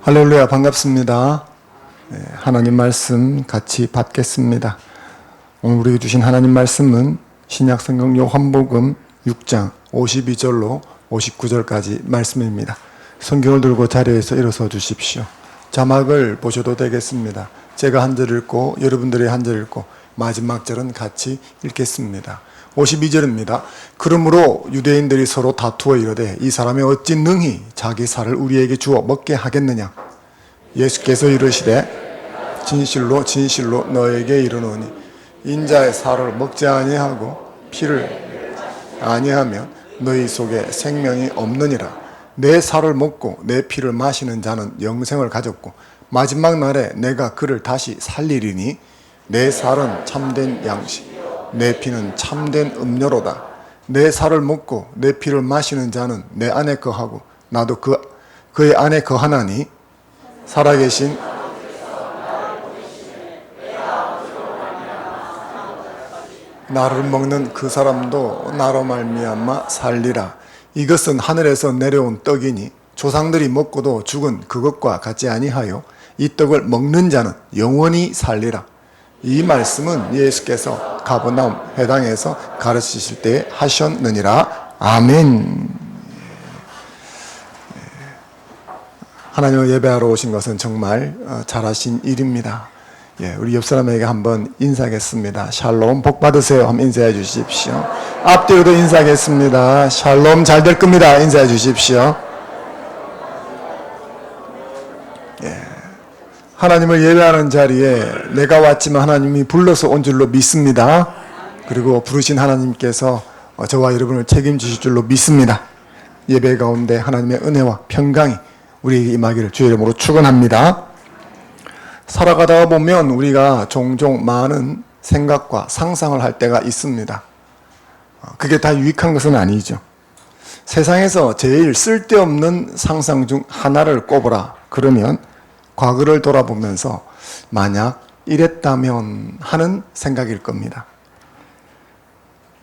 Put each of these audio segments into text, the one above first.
할렐루야, 반갑습니다. 하나님 말씀 같이 받겠습니다. 오늘 우리에게 주신 하나님 말씀은 신약성경 요한복음 6장 52절로 59절까지 말씀입니다. 성경을 들고 자리에서 일어서 주십시오. 자막을 보셔도 되겠습니다. 제가 한 절 읽고 여러분들이 한 절 읽고 마지막 절은 같이 읽겠습니다. 52절입니다. 그러므로 유대인들이 서로 다투어 이르되 이 사람이 어찌 능히 자기 살을 우리에게 주어 먹게 하겠느냐. 예수께서 이르시되 진실로 진실로 너에게 이르노니 인자의 살을 먹지 아니하고 피를 아니하면 너희 속에 생명이 없느니라. 내 살을 먹고 내 피를 마시는 자는 영생을 가졌고 마지막 날에 내가 그를 다시 살리리니 내 살은 참된 양식 내 피는 참된 음료로다. 내 살을 먹고 내 피를 마시는 자는 내 안에 거하고 나도 그의 안에 거하나니 살아계신 나를 먹는 그 사람도 나로 말미암아 살리라. 이것은 하늘에서 내려온 떡이니 조상들이 먹고도 죽은 그것과 같지 아니하여 이 떡을 먹는 자는 영원히 살리라. 이 말씀은 예수께서 가버나움 회당에서 가르치실 때 하셨느니라. 아멘. 하나님을 예배하러 오신 것은 정말 잘하신 일입니다. 우리 옆 사람에게 한번 인사하겠습니다. 샬롬, 복 받으세요. 한번 인사해 주십시오. 앞뒤로도 인사하겠습니다. 샬롬, 잘 될 겁니다. 인사해 주십시오. 하나님을 예배하는 자리에 내가 왔지만 하나님이 불러서 온 줄로 믿습니다. 그리고 부르신 하나님께서 저와 여러분을 책임지실 줄로 믿습니다. 예배 가운데 하나님의 은혜와 평강이 우리에게 임하기를 주의 이름으로 축원합니다. 살아가다 보면 우리가 종종 많은 생각과 상상을 할 때가 있습니다. 그게 다 유익한 것은 아니죠. 세상에서 제일 쓸데없는 상상 중 하나를 꼽으라 그러면 과거를 돌아보면서 만약 이랬다면 하는 생각일 겁니다.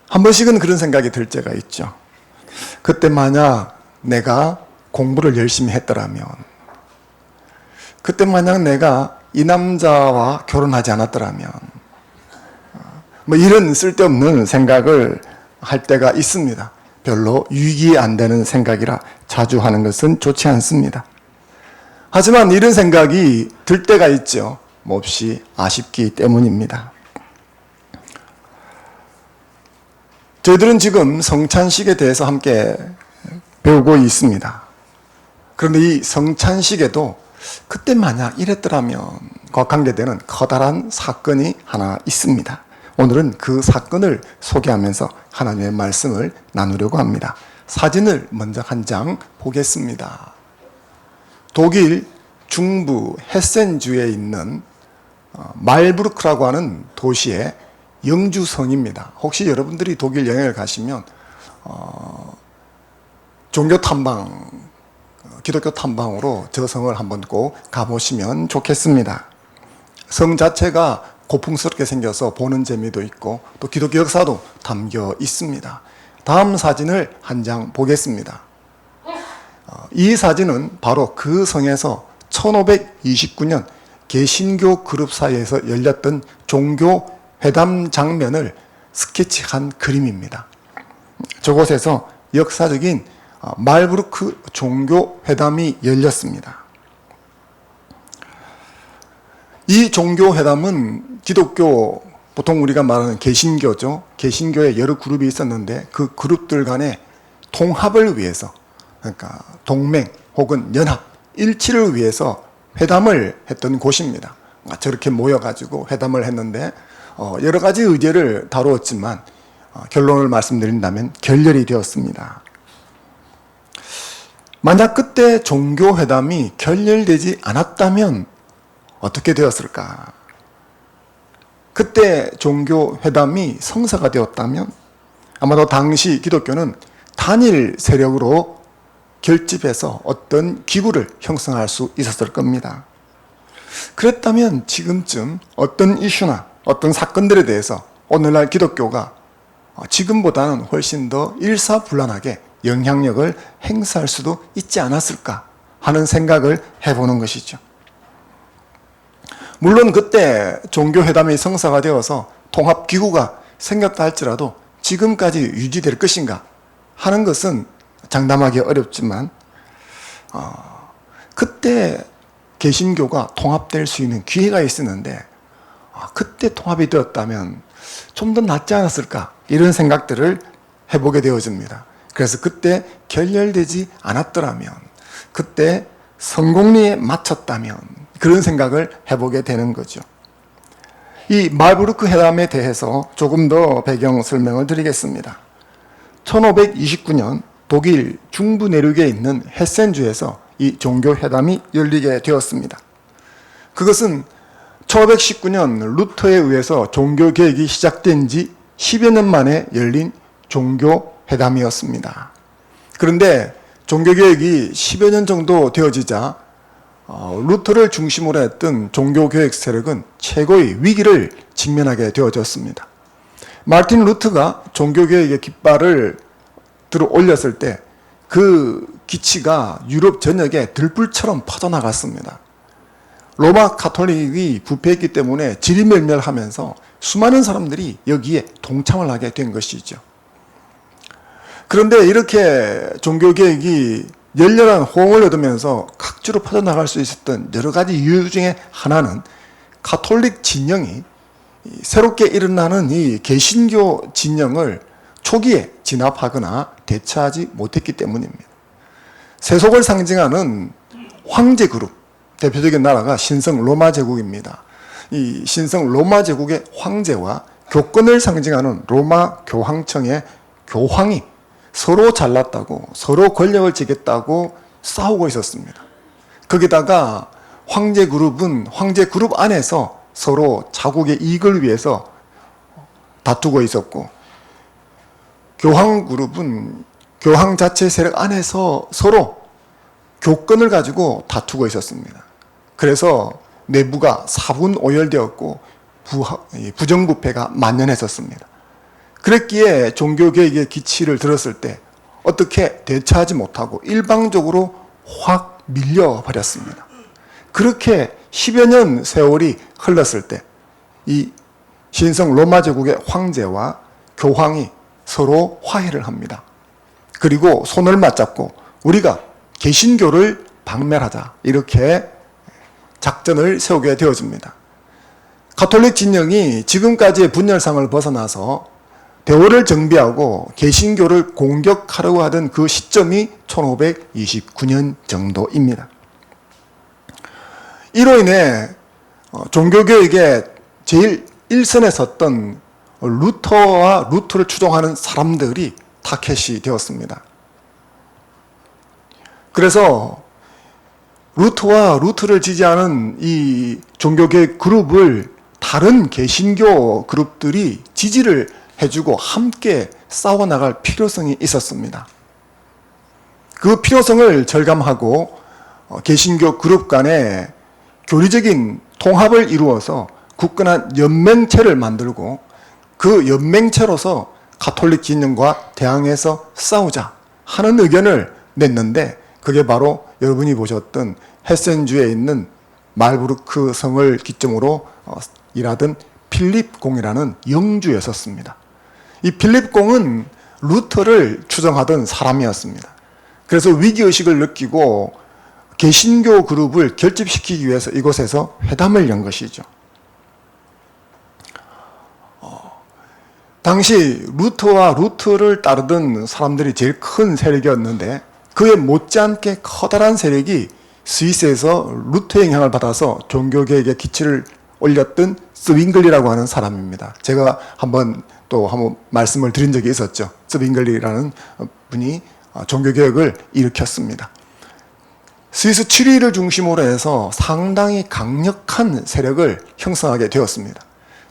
한 번씩은 그런 생각이 들 때가 있죠. 그때 만약 내가 공부를 열심히 했더라면, 그때 만약 내가 이 남자와 결혼하지 않았더라면, 이런 쓸데없는 생각을 할 때가 있습니다. 별로 유익이 안 되는 생각이라 자주 하는 것은 좋지 않습니다. 하지만 이런 생각이 들 때가 있죠. 몹시 아쉽기 때문입니다. 저희들은 지금 성찬식에 대해서 함께 배우고 있습니다. 그런데 이 성찬식에도 그때 만약 이랬더라면 과 관계되는 커다란 사건이 하나 있습니다. 오늘은 그 사건을 소개하면서 하나님의 말씀을 나누려고 합니다. 사진을 먼저 한 장 보겠습니다. 독일 중부 헤센주에 있는 말부르크라고 하는 도시의 영주성입니다. 혹시 여러분들이 독일 여행을 가시면 종교 탐방, 기독교 탐방으로 저 성을 한번 꼭 가보시면 좋겠습니다. 성 자체가 고풍스럽게 생겨서 보는 재미도 있고 또 기독교 역사도 담겨 있습니다. 다음 사진을 한 장 보겠습니다. 이 사진은 바로 그 성에서 1529년 개신교 그룹 사이에서 열렸던 종교 회담 장면을 스케치한 그림입니다. 저곳에서 역사적인 말부르크 종교 회담이 열렸습니다. 이 종교 회담은 기독교, 보통 우리가 말하는 개신교죠. 개신교에 여러 그룹이 있었는데 그 그룹들 간의 통합을 위해서, 그러니까 동맹 혹은 연합, 일치를 위해서 회담을 했던 곳입니다. 저렇게 모여가지고 회담을 했는데 여러 가지 의제를 다루었지만 결론을 말씀드린다면 결렬이 되었습니다. 만약 그때 종교회담이 결렬되지 않았다면 어떻게 되었을까? 그때 종교회담이 성사가 되었다면 아마도 당시 기독교는 단일 세력으로 결집해서 어떤 기구를 형성할 수 있었을 겁니다. 그랬다면 지금쯤 어떤 이슈나 어떤 사건들에 대해서 오늘날 기독교가 지금보다는 훨씬 더 일사불란하게 영향력을 행사할 수도 있지 않았을까 하는 생각을 해보는 것이죠. 물론 그때 종교회담이 성사가 되어서 통합기구가 생겼다 할지라도 지금까지 유지될 것인가 하는 것은 장담하기 어렵지만 그때 개신교가 통합될 수 있는 기회가 있었는데 그때 통합이 되었다면 좀 더 낫지 않았을까 이런 생각들을 해보게 되어집니다. 그래서 그때 결렬되지 않았더라면, 그때 성공리에 맞췄다면 그런 생각을 해보게 되는 거죠. 이 말부르크 회담에 대해서 조금 더 배경 설명을 드리겠습니다. 1529년 독일 중부 내륙에 있는 헤센주에서 이 종교회담이 열리게 되었습니다. 그것은 1519년 루터에 의해서 종교개혁이 시작된 지 10여 년 만에 열린 종교회담이었습니다. 그런데 종교개혁이 10여 년 정도 되어지자 루터를 중심으로 했던 종교개혁 세력은 최고의 위기를 직면하게 되어졌습니다. 마르틴 루터가 종교개혁의 깃발을 들어 올렸을 때 그 기치가 유럽 전역에 들불처럼 퍼져나갔습니다. 로마 가톨릭이 부패했기 때문에 지리멸멸하면서 수많은 사람들이 여기에 동참을 하게 된 것이죠. 그런데 이렇게 종교개혁이 열렬한 호응을 얻으면서 각지로 퍼져나갈 수 있었던 여러 가지 이유 중에 하나는 가톨릭 진영이 새롭게 일어나는 이 개신교 진영을 초기에 진압하거나 대처하지 못했기 때문입니다. 세속을 상징하는 황제 그룹, 대표적인 나라가 신성 로마 제국입니다. 이 신성 로마 제국의 황제와 교권을 상징하는 로마 교황청의 교황이 서로 잘났다고, 서로 권력을 지겠다고 싸우고 있었습니다. 거기다가 황제 그룹은 황제 그룹 안에서 서로 자국의 이익을 위해서 다투고 있었고, 교황 그룹은 교황 자체 세력 안에서 서로 교권을 가지고 다투고 있었습니다. 그래서 내부가 사분오열되었고 부정부패가 만연했었습니다. 그랬기에 종교개혁의 기치를 들었을 때 어떻게 대처하지 못하고 일방적으로 확 밀려버렸습니다. 그렇게 10여 년 세월이 흘렀을 때 이 신성 로마 제국의 황제와 교황이 서로 화해를 합니다. 그리고 손을 맞잡고 우리가 개신교를 박멸하자, 이렇게 작전을 세우게 되어집니다. 가톨릭 진영이 지금까지의 분열상을 벗어나서 대오를 정비하고 개신교를 공격하려고 하던 그 시점이 1529년 정도입니다. 이로 인해 종교개혁의 제일 일선에 섰던 루터와 루터를 추종하는 사람들이 타켓이 되었습니다. 그래서 루터와 루터를 지지하는 이 종교개혁 그룹을 다른 개신교 그룹들이 지지를 해주고 함께 싸워나갈 필요성이 있었습니다. 그 필요성을 절감하고 개신교 그룹 간에 교리적인 통합을 이루어서 굳건한 연맹체를 만들고 그 연맹체로서 가톨릭 진영과 대항해서 싸우자 하는 의견을 냈는데, 그게 바로 여러분이 보셨던 헤센주에 있는 말부르크 성을 기점으로 일하던 필립공이라는 영주였었습니다. 이 필립공은 루터를 추종하던 사람이었습니다. 그래서 위기의식을 느끼고 개신교 그룹을 결집시키기 위해서 이곳에서 회담을 연 것이죠. 당시 루터와 루터를 따르던 사람들이 제일 큰 세력이었는데, 그에 못지않게 커다란 세력이 스위스에서 루터의 영향을 받아서 종교개혁의 기치를 올렸던 스윙글리라고 하는 사람입니다. 제가 한번 말씀을 드린 적이 있었죠. 스윙글리라는 분이 종교개혁을 일으켰습니다. 스위스 추리를 중심으로 해서 상당히 강력한 세력을 형성하게 되었습니다.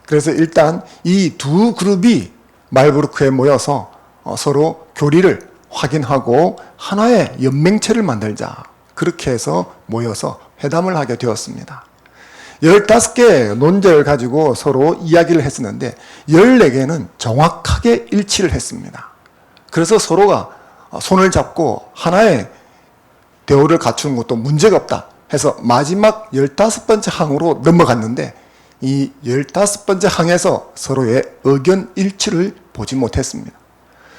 그래서 일단 이 두 그룹이 말부르크에 모여서 서로 교리를 확인하고 하나의 연맹체를 만들자, 그렇게 해서 모여서 회담을 하게 되었습니다. 15개의 논제를 가지고 서로 이야기를 했었는데 14개는 정확하게 일치를 했습니다. 그래서 서로가 손을 잡고 하나의 대우를 갖추는 것도 문제가 없다 해서 마지막 15번째 항으로 넘어갔는데 이 15번째 항에서 서로의 의견 일치를 보지 못했습니다.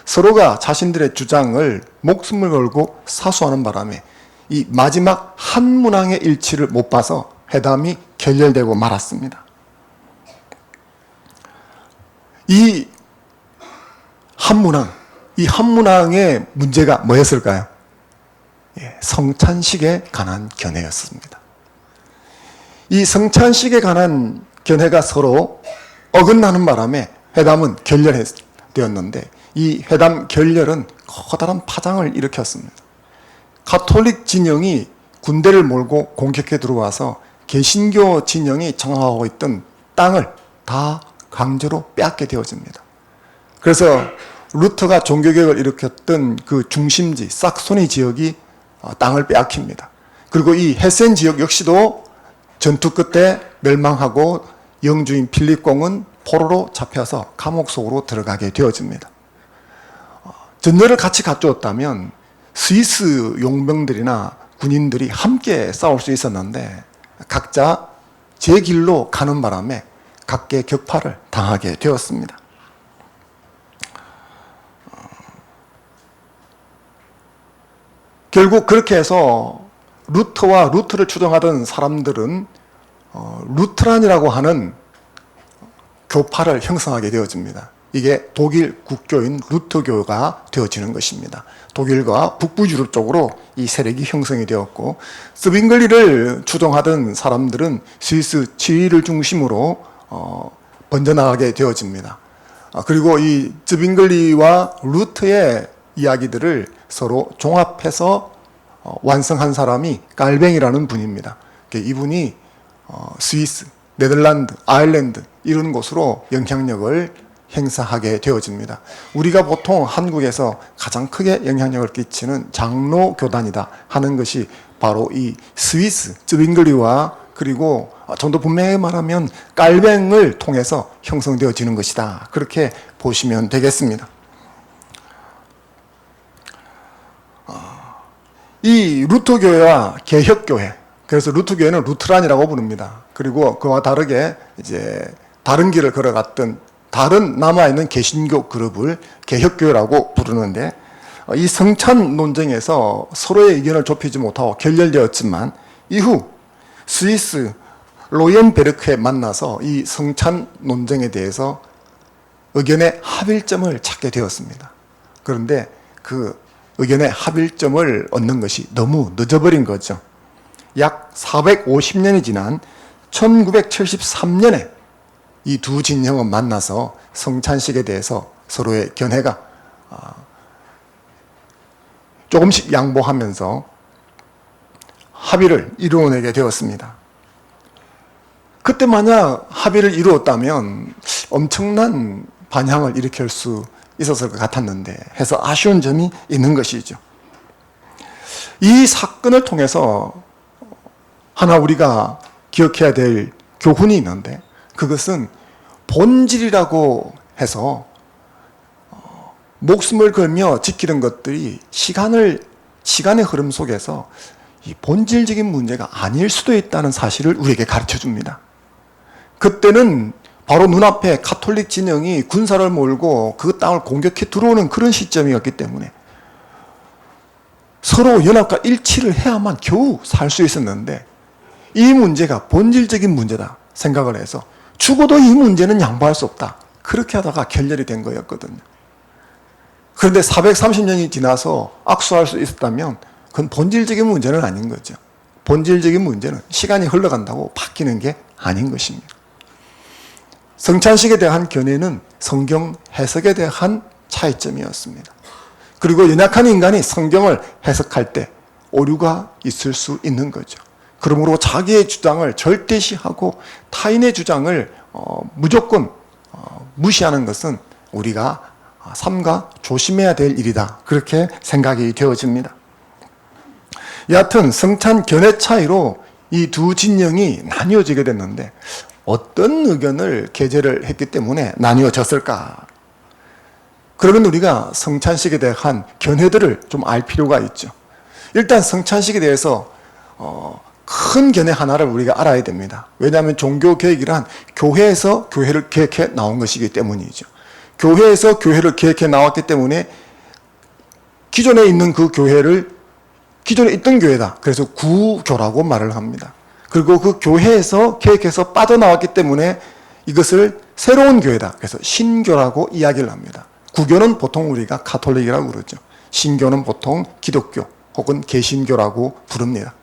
서로가 자신들의 주장을 목숨을 걸고 사수하는 바람에 이 마지막 한 문항의 일치를 못 봐서 회담이 결렬되고 말았습니다. 이 한 문항의 문제가 뭐였을까요? 성찬식에 관한 견해였습니다. 이 성찬식에 관한 견해가 서로 어긋나는 바람에 회담은 결렬되었는데 이 회담 결렬은 커다란 파장을 일으켰습니다. 가톨릭 진영이 군대를 몰고 공격해 들어와서 개신교 진영이 장악하고 있던 땅을 다 강제로 빼앗게 되어집니다. 그래서 루터가 종교개혁을 일으켰던 그 중심지 삭소니 지역이 땅을 빼앗깁니다. 그리고 이 헤센 지역 역시도 전투 끝에 멸망하고 영주인 필립공은 포로로 잡혀서 감옥 속으로 들어가게 되어집니다. 전열을 같이 갖추었다면 스위스 용병들이나 군인들이 함께 싸울 수 있었는데 각자 제 길로 가는 바람에 각계 격파를 당하게 되었습니다. 결국 그렇게 해서 루터와 루트를 추종하던 사람들은 루트란이라고 하는 교파를 형성하게 되어집니다. 이게 독일 국교인 루터교가 되어지는 것입니다. 독일과 북부 유럽 쪽으로 이 세력이 형성이 되었고 스빙글리를 추종하던 사람들은 스위스 지리를 중심으로 번져나가게 되어집니다. 그리고 이 스빙글리와 루터의 이야기들을 서로 종합해서 완성한 사람이 깔뱅이라는 분입니다. 이분이 스위스, 네덜란드, 아일랜드 이런 곳으로 영향력을 행사하게 되어집니다. 우리가 보통 한국에서 가장 크게 영향력을 끼치는 장로교단이다 하는 것이 바로 이 스위스, 쯔빙글리와 그리고 좀 더 분명히 말하면 깔뱅을 통해서 형성되어지는 것이다. 그렇게 보시면 되겠습니다. 이 루터교회와 개혁교회, 그래서 루터교회는 루트란이라고 부릅니다. 그리고 그와 다르게 이제 다른 길을 걸어갔던 다른 남아있는 개신교 그룹을 개혁교회라고 부르는데 이 성찬 논쟁에서 서로의 의견을 좁히지 못하고 결렬되었지만 이후 스위스 로옌베르크에 만나서 이 성찬 논쟁에 대해서 의견의 합일점을 찾게 되었습니다. 그런데 그 의견의 합일점을 얻는 것이 너무 늦어버린 거죠. 약 450년이 지난 1973년에 이 두 진영은 만나서 성찬식에 대해서 서로의 견해가 조금씩 양보하면서 합의를 이루어내게 되었습니다. 그때 만약 합의를 이루었다면 엄청난 반향을 일으킬 수 있었을 것 같았는데 해서 아쉬운 점이 있는 것이죠. 이 사건을 통해서 하나 우리가 기억해야 될 교훈이 있는데 그것은 본질이라고 해서 목숨을 걸며 지키는 것들이 시간의 흐름 속에서 이 본질적인 문제가 아닐 수도 있다는 사실을 우리에게 가르쳐 줍니다. 그때는 바로 눈앞에 가톨릭 진영이 군사를 몰고 그 땅을 공격해 들어오는 그런 시점이었기 때문에 서로 연합과 일치를 해야만 겨우 살 수 있었는데 이 문제가 본질적인 문제다 생각을 해서 죽어도 이 문제는 양보할 수 없다. 그렇게 하다가 결렬이 된 거였거든요. 그런데 430년이 지나서 악수할 수 있었다면 그건 본질적인 문제는 아닌 거죠. 본질적인 문제는 시간이 흘러간다고 바뀌는 게 아닌 것입니다. 성찬식에 대한 견해는 성경 해석에 대한 차이점이었습니다. 그리고 연약한 인간이 성경을 해석할 때 오류가 있을 수 있는 거죠. 그러므로 자기의 주장을 절대시하고 타인의 주장을 무조건 무시하는 것은 우리가 삼가 조심해야 될 일이다. 그렇게 생각이 되어집니다. 여하튼 성찬 견해 차이로 이 두 진영이 나뉘어지게 됐는데 어떤 의견을 게재를 했기 때문에 나뉘어졌을까? 그러면 우리가 성찬식에 대한 견해들을 좀 알 필요가 있죠. 일단 성찬식에 대해서 큰 견해 하나를 우리가 알아야 됩니다. 왜냐하면 종교개혁이란 교회에서 교회를 계획해 나온 것이기 때문이죠. 교회에서 교회를 계획해 나왔기 때문에 기존에 있는 그 교회를 기존에 있던 교회다. 그래서 구교라고 말을 합니다. 그리고 그 교회에서 계획해서 빠져나왔기 때문에 이것을 새로운 교회다. 그래서 신교라고 이야기를 합니다. 구교는 보통 우리가 가톨릭이라고 그러죠. 신교는 보통 기독교 혹은 개신교라고 부릅니다.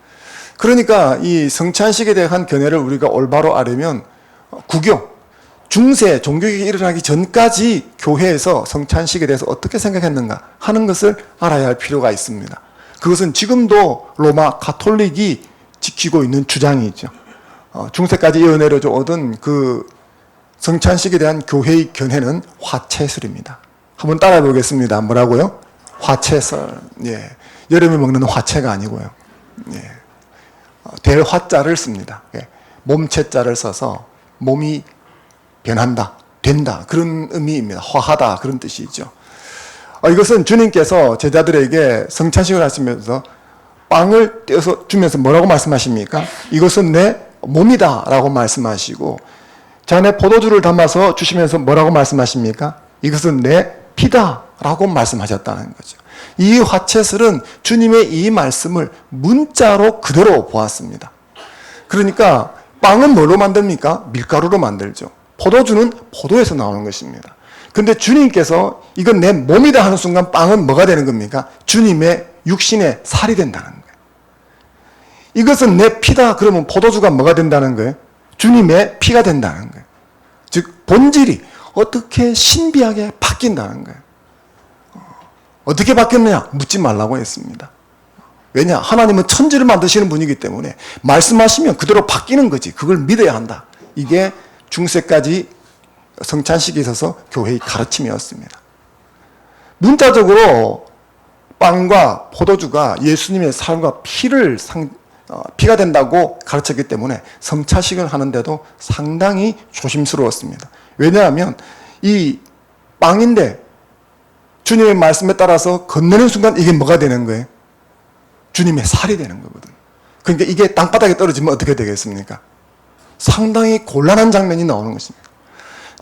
그러니까 이 성찬식에 대한 견해를 우리가 올바로 알으면 구교, 중세, 종교개혁이 일어나기 전까지 교회에서 성찬식에 대해서 어떻게 생각했는가 하는 것을 알아야 할 필요가 있습니다. 그것은 지금도 로마 가톨릭이 지키고 있는 주장이죠. 중세까지 이어내려져 오던 그 성찬식에 대한 교회의 견해는 화채설입니다. 한번 따라해 보겠습니다. 뭐라고요? 화채설. 예. 여름에 먹는 화채가 아니고요. 예. 될 화자를 씁니다. 예. 몸체자를 써서 몸이 변한다, 된다 그런 의미입니다. 화하다 그런 뜻이죠. 이것은 주님께서 제자들에게 성찬식을 하시면서 빵을 떼어서 주면서 뭐라고 말씀하십니까? 이것은 내 몸이다 라고 말씀하시고 잔에 포도주를 담아서 주시면서 뭐라고 말씀하십니까? 이것은 내 피다 라고 말씀하셨다는 거죠. 이 화채설은 주님의 이 말씀을 문자로 그대로 보았습니다. 그러니까 빵은 뭘로 만듭니까? 밀가루로 만들죠. 포도주는 포도에서 나오는 것입니다. 근데 주님께서 이건 내 몸이다 하는 순간 빵은 뭐가 되는 겁니까? 주님의 육신의 살이 된다는 거예요. 이것은 내 피다 그러면 포도주가 뭐가 된다는 거예요? 주님의 피가 된다는 거예요. 즉 본질이 어떻게 신비하게 바뀐다는 거예요. 어떻게 바뀌었느냐? 묻지 말라고 했습니다. 왜냐? 하나님은 천지를 만드시는 분이기 때문에 말씀하시면 그대로 바뀌는 거지. 그걸 믿어야 한다. 이게 중세까지 성찬식에 있어서 교회의 가르침이었습니다. 문자적으로 빵과 포도주가 예수님의 살과 피가 된다고 가르쳤기 때문에 성찬식을 하는데도 상당히 조심스러웠습니다. 왜냐하면 이 빵인데 주님의 말씀에 따라서 건네는 순간 이게 뭐가 되는 거예요? 주님의 살이 되는 거거든요. 그러니까 이게 땅바닥에 떨어지면 어떻게 되겠습니까? 상당히 곤란한 장면이 나오는 것입니다.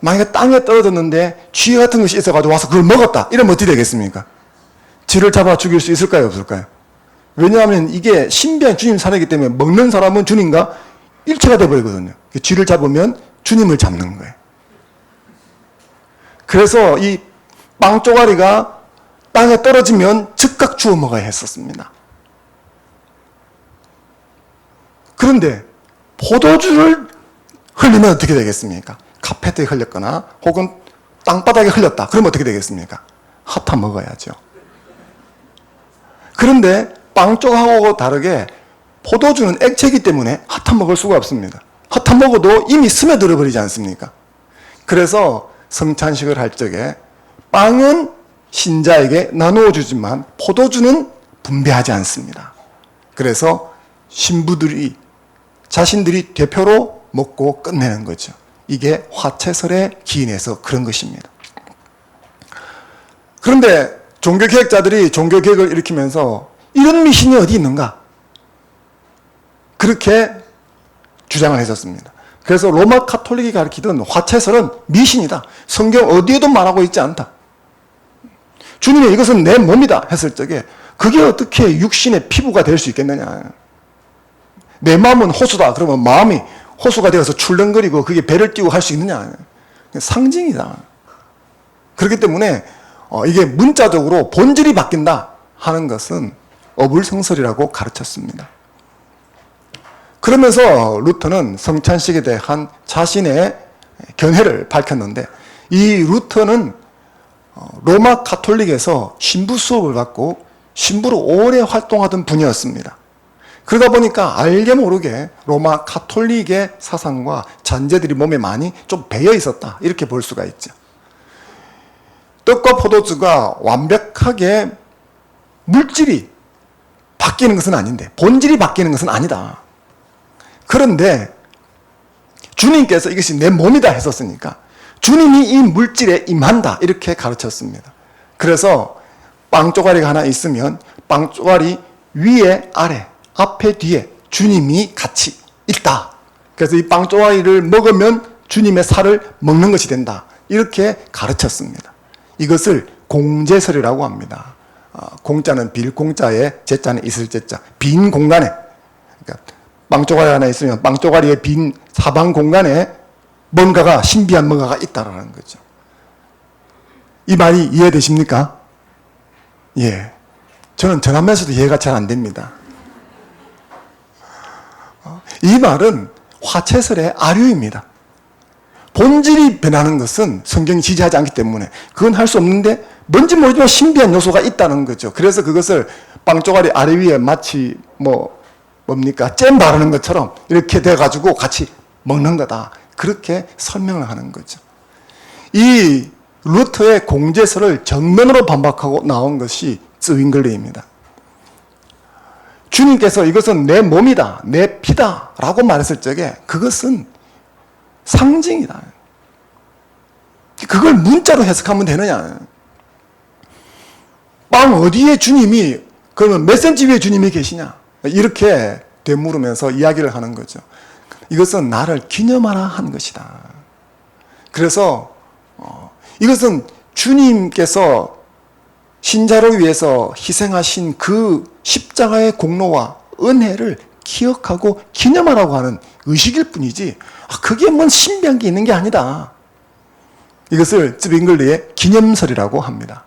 만약에 땅에 떨어졌는데 쥐 같은 것이 있어가지고 와서 그걸 먹었다. 이러면 어떻게 되겠습니까? 쥐를 잡아 죽일 수 있을까요? 없을까요? 왜냐하면 이게 신비한 주님 살이기 때문에 먹는 사람은 주님과 일체가 되어버리거든요. 쥐를 잡으면 주님을 잡는 거예요. 그래서 이 빵 쪼가리가 땅에 떨어지면 즉각 주워 먹어야 했었습니다. 그런데 포도주를 흘리면 어떻게 되겠습니까? 카페트에 흘렸거나 혹은 땅바닥에 흘렸다. 그러면 어떻게 되겠습니까? 핫타 먹어야죠. 그런데 빵 쪽하고 다르게 포도주는 액체이기 때문에 핫타 먹을 수가 없습니다. 핫타 먹어도 이미 스며들어 버리지 않습니까? 그래서 성찬식을 할 적에 빵은 신자에게 나누어 주지만 포도주는 분배하지 않습니다. 그래서 신부들이 자신들이 대표로 먹고 끝내는 거죠. 이게 화채설의 기인에서 그런 것입니다. 그런데 종교개혁자들이 종교개혁을 일으키면서 이런 미신이 어디 있는가? 그렇게 주장을 했었습니다. 그래서 로마 가톨릭이 가르치던 화채설은 미신이다. 성경 어디에도 말하고 있지 않다. 주님이 이것은 내 몸이다 했을 적에 그게 어떻게 육신의 피부가 될 수 있겠느냐. 내 마음은 호수다. 그러면 마음이 호수가 되어서 출렁거리고 그게 배를 띄우고 할 수 있느냐. 상징이다. 그렇기 때문에 이게 문자적으로 본질이 바뀐다 하는 것은 어불성설이라고 가르쳤습니다. 그러면서 루터는 성찬식에 대한 자신의 견해를 밝혔는데 이 루터는 로마 가톨릭에서 신부 수업을 받고 신부로 오래 활동하던 분이었습니다. 그러다 보니까 알게 모르게 로마 가톨릭의 사상과 잔재들이 몸에 많이 좀 배어 있었다. 이렇게 볼 수가 있죠. 떡과 포도주가 완벽하게 물질이 바뀌는 것은 아닌데 본질이 바뀌는 것은 아니다. 그런데 주님께서 이것이 내 몸이다 했었으니까 주님이 이 물질에 임한다 이렇게 가르쳤습니다. 그래서 빵 쪼가리가 하나 있으면 빵 쪼가리 위에 아래, 앞에 뒤에 주님이 같이 있다. 그래서 이 빵조각이를 먹으면 주님의 살을 먹는 것이 된다. 이렇게 가르쳤습니다. 이것을 공제설이라고 합니다. 공자는 빌 공자에 제자는 있을 제자. 빈 공간에, 그러니까 빵조각이 하나 있으면 빵조각의 빈 사방 공간에 뭔가가, 신비한 뭔가가 있다라는 거죠. 이 말이 이해되십니까? 예. 저는 전하면서도 이해가 잘 안 됩니다. 이 말은 화채설의 아류입니다. 본질이 변하는 것은 성경이 지지하지 않기 때문에 그건 할 수 없는데 뭔지 모르지만 신비한 요소가 있다는 거죠. 그래서 그것을 빵조각이 아래 위에 마치 뭡니까? 잼 바르는 것처럼 이렇게 돼가지고 같이 먹는 거다. 그렇게 설명을 하는 거죠. 이 루터의 공제설을 정면으로 반박하고 나온 것이 쯔윙글리입니다. 주님께서 이것은 내 몸이다, 내 피다 라고 말했을 적에 그것은 상징이다. 그걸 문자로 해석하면 되느냐. 빵 어디에 주님이, 그러면 몇 센치 위에 주님이 계시냐. 이렇게 되물으면서 이야기를 하는 거죠. 이것은 나를 기념하라 한 것이다. 그래서 이것은 주님께서 신자를 위해서 희생하신 그 십자가의 공로와 은혜를 기억하고 기념하라고 하는 의식일 뿐이지 그게 뭔 신비한 게 있는 게 아니다. 이것을 쯔빙글리의 기념설이라고 합니다.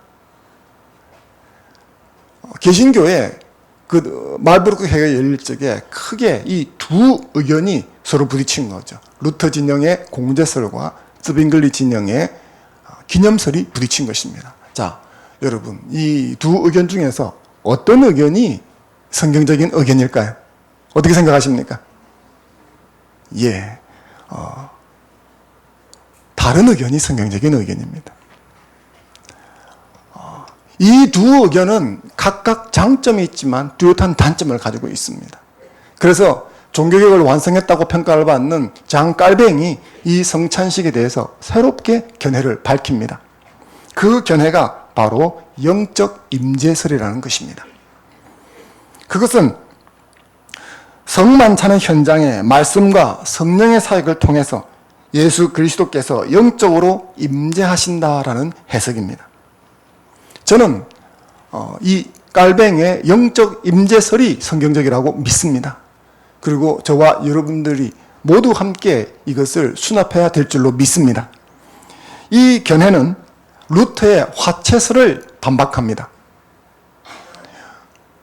개신교에 그 말부르크 회의가 열릴 적에 크게 이 두 의견이 서로 부딪힌 거죠. 루터 진영의 공제설과 쯔빙글리 진영의 기념설이 부딪힌 것입니다. 자, 여러분, 이 두 의견 중에서 어떤 의견이 성경적인 의견일까요? 어떻게 생각하십니까? 예, 다른 의견이 성경적인 의견입니다. 이 두 의견은 각각 장점이 있지만 뚜렷한 단점을 가지고 있습니다. 그래서 종교개혁을 완성했다고 평가를 받는 장 깔뱅이 이 성찬식에 대해서 새롭게 견해를 밝힙니다. 그 견해가 바로 영적 임재설이라는 것입니다. 그것은 성만찬의 현장에 말씀과 성령의 사역을 통해서 예수 그리스도께서 영적으로 임재하신다라는 해석입니다. 저는 이 깔뱅의 영적 임재설이 성경적이라고 믿습니다. 그리고 저와 여러분들이 모두 함께 이것을 수납해야 될 줄로 믿습니다. 이 견해는 루터의 화채설을 반박합니다.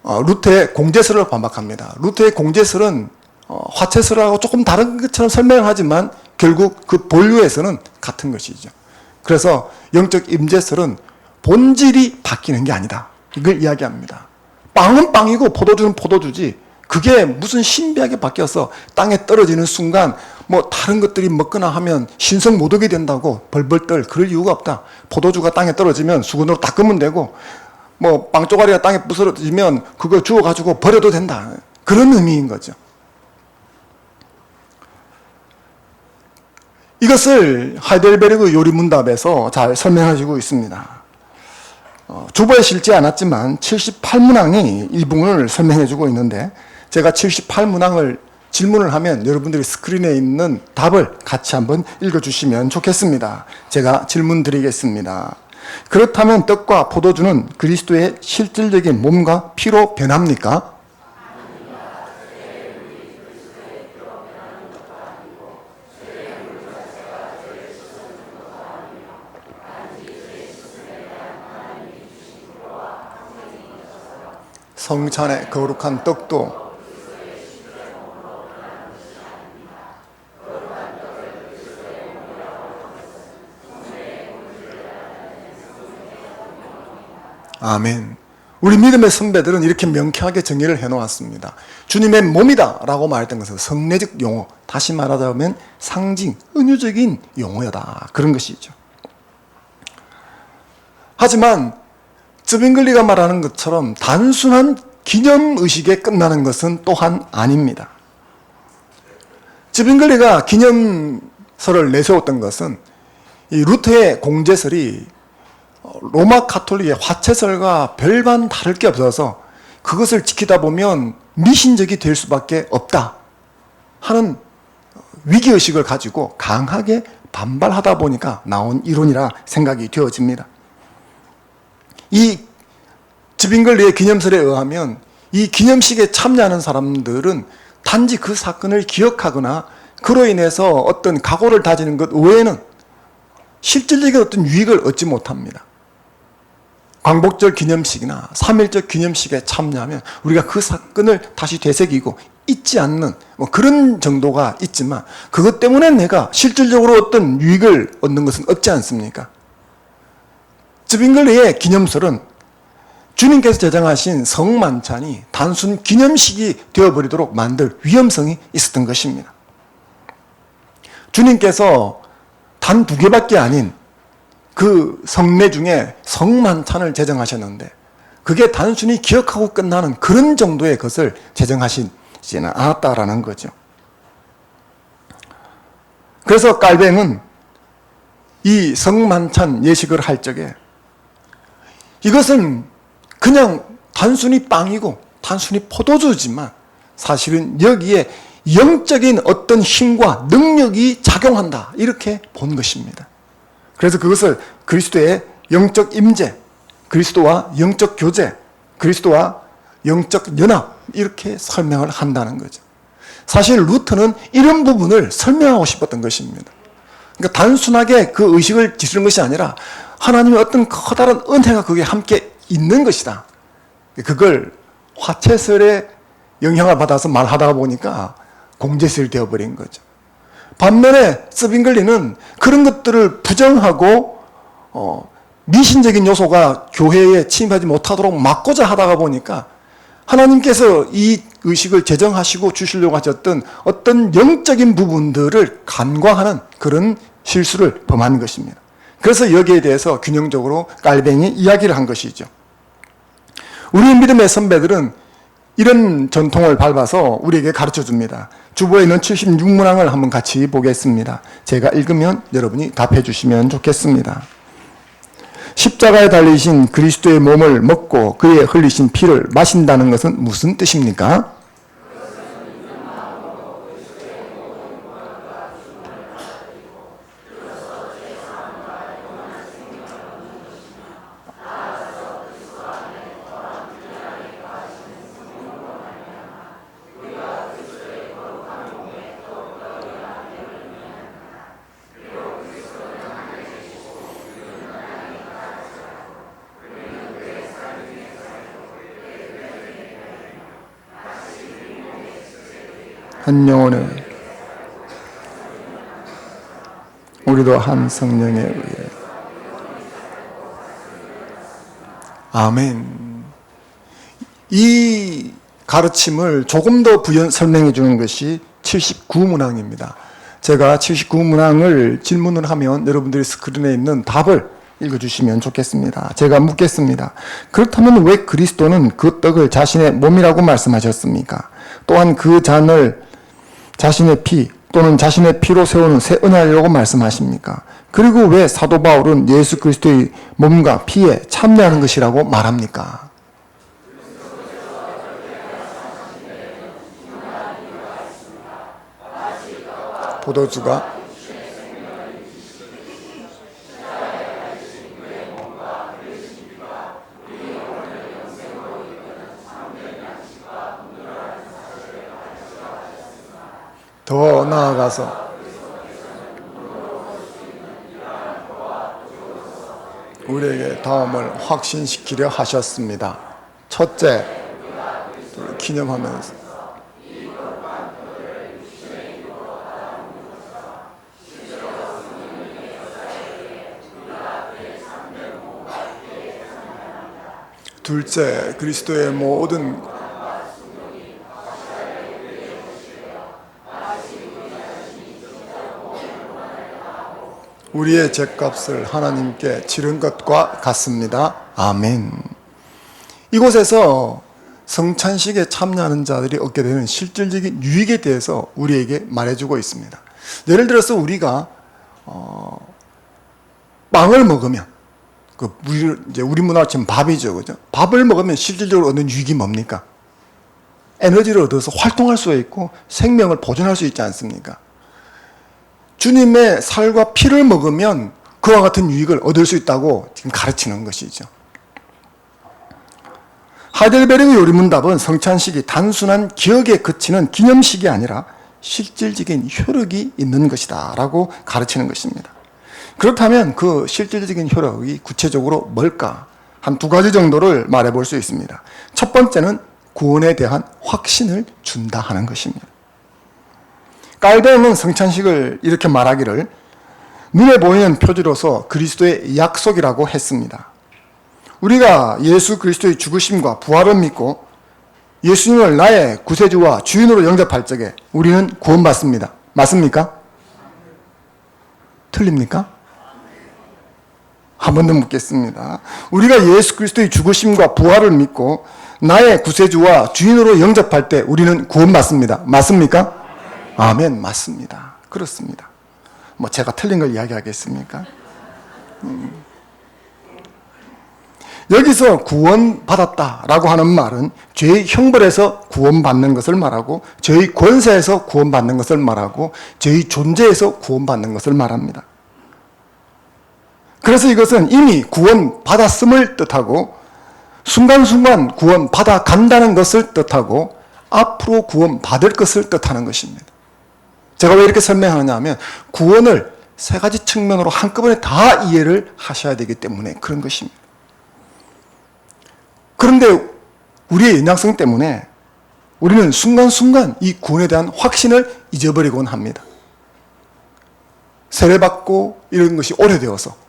루터의 공제설을 반박합니다. 루터의 공제설은 화채설하고 조금 다른 것처럼 설명을 하지만 결국 그 본류에서는 같은 것이죠. 그래서 영적 임재설은 본질이 바뀌는 게 아니다. 이걸 이야기합니다. 빵은 빵이고 포도주는 포도주지 그게 무슨 신비하게 바뀌어서 땅에 떨어지는 순간 다른 것들이 먹거나 하면 신성 모독이 된다고 벌벌 떨 그럴 이유가 없다. 포도주가 땅에 떨어지면 수건으로 닦으면 되고 빵조가리가 땅에 부서지면 그거 주워가지고 버려도 된다. 그런 의미인 거죠. 이것을 하이델베르그 요리문답에서 잘 설명해주고 있습니다. 주보에 실지 않았지만 78문항이 이 부분을 설명해주고 있는데 제가 78문항을 질문을 하면 여러분들이 스크린에 있는 답을 같이 한번 읽어주시면 좋겠습니다. 제가 질문 드리겠습니다. 그렇다면 떡과 포도주는 그리스도의 실질적인 몸과 피로 변합니까? 성찬의 거룩한 떡도 아멘. 우리 믿음의 선배들은 이렇게 명쾌하게 정의를 해놓았습니다. 주님의 몸이다 라고 말했던 것은 성례적 용어, 다시 말하자면 상징, 은유적인 용어다. 그런 것이죠. 하지만 쯔빙글리가 말하는 것처럼 단순한 기념의식에 끝나는 것은 또한 아닙니다. 쯔빙글리가 기념설을 내세웠던 것은 이 루터의 공제설이 로마 가톨릭의 화채설과 별반 다를 게 없어서 그것을 지키다 보면 미신적이 될 수밖에 없다 하는 위기의식을 가지고 강하게 반발하다 보니까 나온 이론이라 생각이 되어집니다. 이 즈빙글리의 기념설에 의하면 이 기념식에 참여하는 사람들은 단지 그 사건을 기억하거나 그로 인해서 어떤 각오를 다지는 것 외에는 실질적인 어떤 유익을 얻지 못합니다. 광복절 기념식이나 3.1절 기념식에 참여하면 우리가 그 사건을 다시 되새기고 잊지 않는 그런 정도가 있지만 그것 때문에 내가 실질적으로 어떤 유익을 얻는 것은 없지 않습니까? 즈빙글리의 기념설은 주님께서 제정하신 성만찬이 단순 기념식이 되어버리도록 만들 위험성이 있었던 것입니다. 주님께서 단 2개밖에 아닌 그 성례 중에 성만찬을 제정하셨는데 그게 단순히 기억하고 끝나는 그런 정도의 것을 제정하시지는 않았다라는 거죠. 그래서 깔뱅은 이 성만찬 예식을 할 적에 이것은 그냥 단순히 빵이고 단순히 포도주지만 사실은 여기에 영적인 어떤 힘과 능력이 작용한다 이렇게 본 것입니다. 그래서 그것을 그리스도의 영적 임재, 그리스도와 영적 교제, 그리스도와 영적 연합 이렇게 설명을 한다는 거죠. 사실 루터는 이런 부분을 설명하고 싶었던 것입니다. 그러니까 단순하게 그 의식을 지수는 것이 아니라 하나님의 어떤 커다란 은혜가 거기에 함께 있는 것이다. 그걸 화채설의 영향을 받아서 말하다 보니까 공제설이 되어버린 거죠. 반면에 즈빙글리는 그런 것들을 부정하고 미신적인 요소가 교회에 침입하지 못하도록 막고자 하다가 보니까 하나님께서 이 의식을 제정하시고 주시려고 하셨던 어떤 영적인 부분들을 간과하는 그런 실수를 범한 것입니다. 그래서 여기에 대해서 균형적으로 깔뱅이 이야기를 한 것이죠. 우리 믿음의 선배들은 이런 전통을 밟아서 우리에게 가르쳐 줍니다. 주보에 있는 76문항을 한번 같이 보겠습니다. 제가 읽으면 여러분이 답해 주시면 좋겠습니다. 십자가에 달리신 그리스도의 몸을 먹고 그의 흘리신 피를 마신다는 것은 무슨 뜻입니까? 한 영혼을 우리도 한 성령에 의해 아멘. 이 가르침을 조금 더 설명해 주는 것이 79문항입니다. 제가 79문항을 질문을 하면 여러분들이 스크린에 있는 답을 읽어주시면 좋겠습니다. 제가 묻겠습니다. 그렇다면 왜 그리스도는 그 떡을 자신의 몸이라고 말씀하셨습니까? 또한 그 잔을 자신의 피 또는 자신의 피로 세우는 새 은혜라고 말씀하십니까? 그리고 왜 사도 바울은 예수 그리스도의 몸과 피에 참여하는 것이라고 말합니까? 포도주가 더 나아가서 우리에게 다음을 확신시키려 하셨습니다. 첫째, 기념하면서 둘째, 그리스도의 모든 우리의 죄값을 하나님께 치른 것과 같습니다. 아멘. 이곳에서 성찬식에 참여하는 자들이 얻게 되는 실질적인 유익에 대해서 우리에게 말해주고 있습니다. 예를 들어서 우리가 빵을 먹으면 우리 문화로 치면 밥이죠. 그죠? 밥을 먹으면 실질적으로 얻는 유익이 뭡니까? 에너지를 얻어서 활동할 수 있고 생명을 보존할 수 있지 않습니까? 주님의 살과 피를 먹으면 그와 같은 유익을 얻을 수 있다고 지금 가르치는 것이죠. 하이델베르그 요리문답은 성찬식이 단순한 기억에 그치는 기념식이 아니라 실질적인 효력이 있는 것이다 라고 가르치는 것입니다. 그렇다면 그 실질적인 효력이 구체적으로 뭘까? 한 두 가지 정도를 말해볼 수 있습니다. 첫 번째는 구원에 대한 확신을 준다 하는 것입니다. 깔데오는 성찬식을 이렇게 말하기를 눈에 보이는 표지로서 그리스도의 약속이라고 했습니다. 우리가 예수 그리스도의 죽으심과 부활을 믿고 예수님을 나의 구세주와 주인으로 영접할 적에 우리는 구원받습니다. 맞습니까? 틀립니까? 한 번 더 묻겠습니다. 우리가 예수 그리스도의 죽으심과 부활을 믿고 나의 구세주와 주인으로 영접할 때 우리는 구원받습니다. 맞습니까? 아멘, 맞습니다. 그렇습니다. 제가 틀린 걸 이야기하겠습니까? 여기서 구원받았다라고 하는 말은 죄의 형벌에서 구원받는 것을 말하고 죄의 권세에서 구원받는 것을 말하고 죄의 존재에서 구원받는 것을 말합니다. 그래서 이것은 이미 구원받았음을 뜻하고 순간순간 구원받아 간다는 것을 뜻하고 앞으로 구원받을 것을 뜻하는 것입니다. 제가 왜 이렇게 설명하느냐 하면 구원을 세 가지 측면으로 한꺼번에 다 이해를 하셔야 되기 때문에 그런 것입니다. 그런데 우리의 연약성 때문에 우리는 순간순간 이 구원에 대한 확신을 잊어버리곤 합니다. 세례받고 이런 것이 오래되어서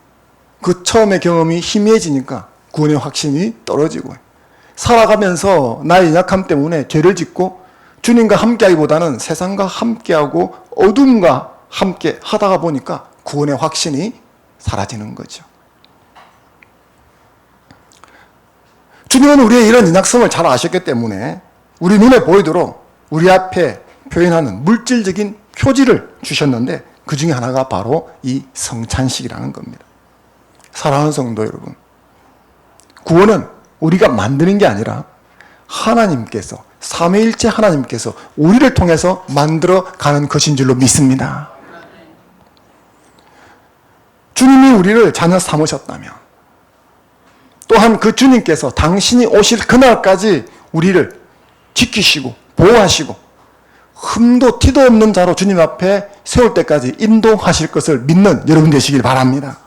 그 처음의 경험이 희미해지니까 구원의 확신이 떨어지고 살아가면서 나의 연약함 때문에 죄를 짓고 주님과 함께하기보다는 세상과 함께하고 어둠과 함께 하다가 보니까 구원의 확신이 사라지는 거죠. 주님은 우리의 이런 연약성을 잘 아셨기 때문에 우리 눈에 보이도록 우리 앞에 표현하는 물질적인 표지를 주셨는데 그 중에 하나가 바로 이 성찬식이라는 겁니다. 사랑하는 성도 여러분, 구원은 우리가 만드는 게 아니라 하나님께서, 삼위일체 하나님께서 우리를 통해서 만들어가는 것인 줄로 믿습니다. 주님이 우리를 자녀 삼으셨다면 또한 그 주님께서 당신이 오실 그날까지 우리를 지키시고 보호하시고 흠도 티도 없는 자로 주님 앞에 세울 때까지 인도하실 것을 믿는 여러분 되시길 바랍니다.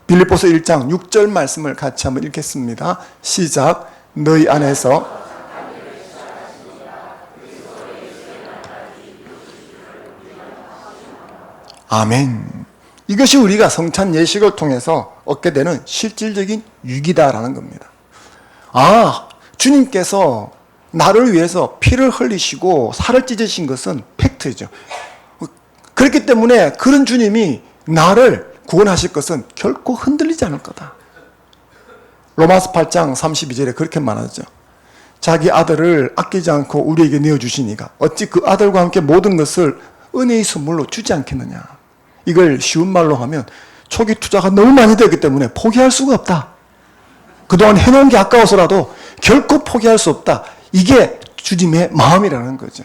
빌립보서 1장 6절 말씀을 같이 한번 읽겠습니다. 시작. 너희 안에서 아멘. 이것이 우리가 성찬 예식을 통해서 얻게 되는 실질적인 유익이다라는 겁니다. 주님께서 나를 위해서 피를 흘리시고 살을 찢으신 것은 팩트죠. 그렇기 때문에 그런 주님이 나를 구원하실 것은 결코 흔들리지 않을 거다. 로마서 8장 32절에 그렇게 말하죠. 자기 아들을 아끼지 않고 우리에게 내어주시니까 어찌 그 아들과 함께 모든 것을 은혜의 선물로 주지 않겠느냐. 이걸 쉬운 말로 하면 초기 투자가 너무 많이 되기 때문에 포기할 수가 없다. 그동안 해놓은 게 아까워서라도 결코 포기할 수 없다. 이게 주님의 마음이라는 거죠.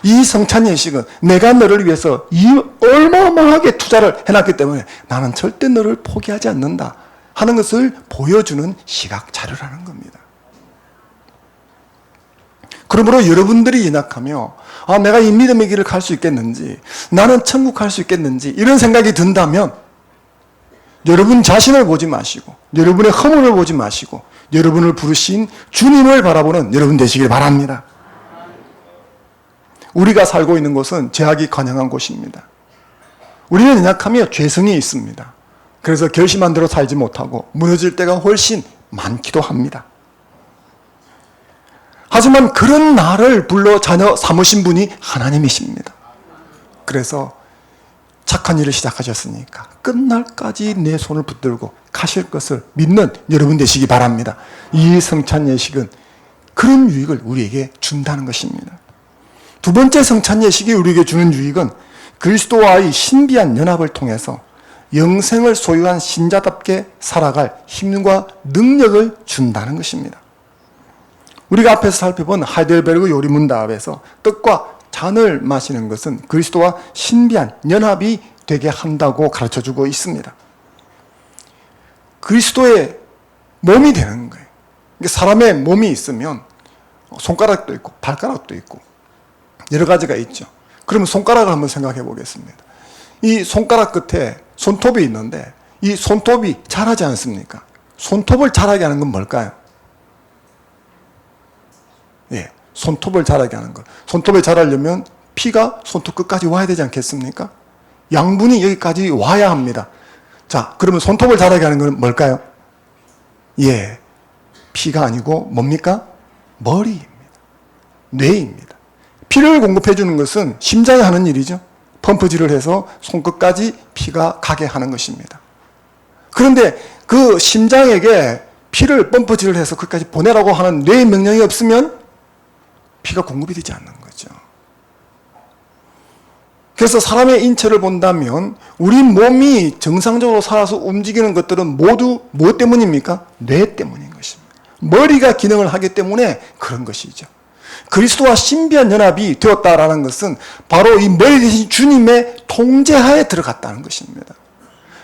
이 성찬 예식은 내가 너를 위해서 어마어마하게 투자를 해놨기 때문에 나는 절대 너를 포기하지 않는다 하는 것을 보여주는 시각 자료라는 겁니다. 그러므로 여러분들이 연약하며 내가 이 믿음의 길을 갈 수 있겠는지, 나는 천국 갈 수 있겠는지 이런 생각이 든다면 여러분 자신을 보지 마시고 여러분의 허물을 보지 마시고 여러분을 부르신 주님을 바라보는 여러분 되시길 바랍니다. 우리가 살고 있는 곳은 죄악이 관영한 곳입니다. 우리는 연약하며 죄성이 있습니다. 그래서 결심한 대로 살지 못하고 무너질 때가 훨씬 많기도 합니다. 하지만 그런 나를 불러 자녀 삼으신 분이 하나님이십니다. 그래서 착한 일을 시작하셨으니까 끝날까지 내 손을 붙들고 가실 것을 믿는 여러분 되시기 바랍니다. 이 성찬 예식은 그런 유익을 우리에게 준다는 것입니다. 두 번째 성찬 예식이 우리에게 주는 유익은 그리스도와의 신비한 연합을 통해서 영생을 소유한 신자답게 살아갈 힘과 능력을 준다는 것입니다. 우리가 앞에서 살펴본 하이델베르그 요리문답에서 떡과 잔을 마시는 것은 그리스도와 신비한 연합이 되게 한다고 가르쳐주고 있습니다. 그리스도의 몸이 되는 거예요. 사람의 몸이 있으면 손가락도 있고 발가락도 있고 여러 가지가 있죠. 그러면 손가락을 한번 생각해 보겠습니다. 이 손가락 끝에 손톱이 있는데 이 손톱이 자라지 않습니까? 손톱을 자라게 하는 건 뭘까요? 예, 손톱을 자라게 하는 것. 손톱을 자라려면 피가 손톱 끝까지 와야 되지 않겠습니까? 양분이 여기까지 와야 합니다. 자, 그러면 손톱을 자라게 하는 건 뭘까요? 예, 피가 아니고 뭡니까? 머리입니다. 뇌입니다. 피를 공급해 주는 것은 심장이 하는 일이죠. 펌프질을 해서 손끝까지 피가 가게 하는 것입니다. 그런데 그 심장에게 피를 펌프질을 해서 그까지 보내라고 하는 뇌의 명령이 없으면 피가 공급이 되지 않는 거죠. 그래서 사람의 인체를 본다면 우리 몸이 정상적으로 살아서 움직이는 것들은 모두 무엇 때문입니까? 뇌 때문인 것입니다. 머리가 기능을 하기 때문에 그런 것이죠. 그리스도와 신비한 연합이 되었다라는 것은 바로 이 머리 대신 주님의 통제하에 들어갔다는 것입니다.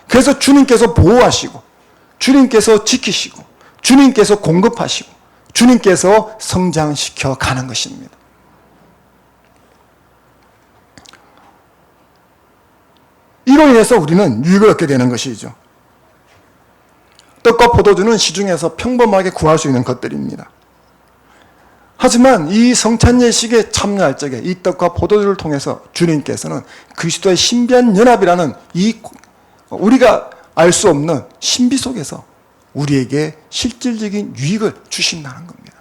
그래서 주님께서 보호하시고 주님께서 지키시고 주님께서 공급하시고 주님께서 성장시켜 가는 것입니다. 이로 인해서 우리는 유익을 얻게 되는 것이죠. 떡과 포도주는 시중에서 평범하게 구할 수 있는 것들입니다. 하지만 이 성찬 예식에 참여할 적에 이 떡과 포도주를 통해서 주님께서는 그리스도의 신비한 연합이라는 이 우리가 알 수 없는 신비 속에서 우리에게 실질적인 유익을 주신다는 겁니다.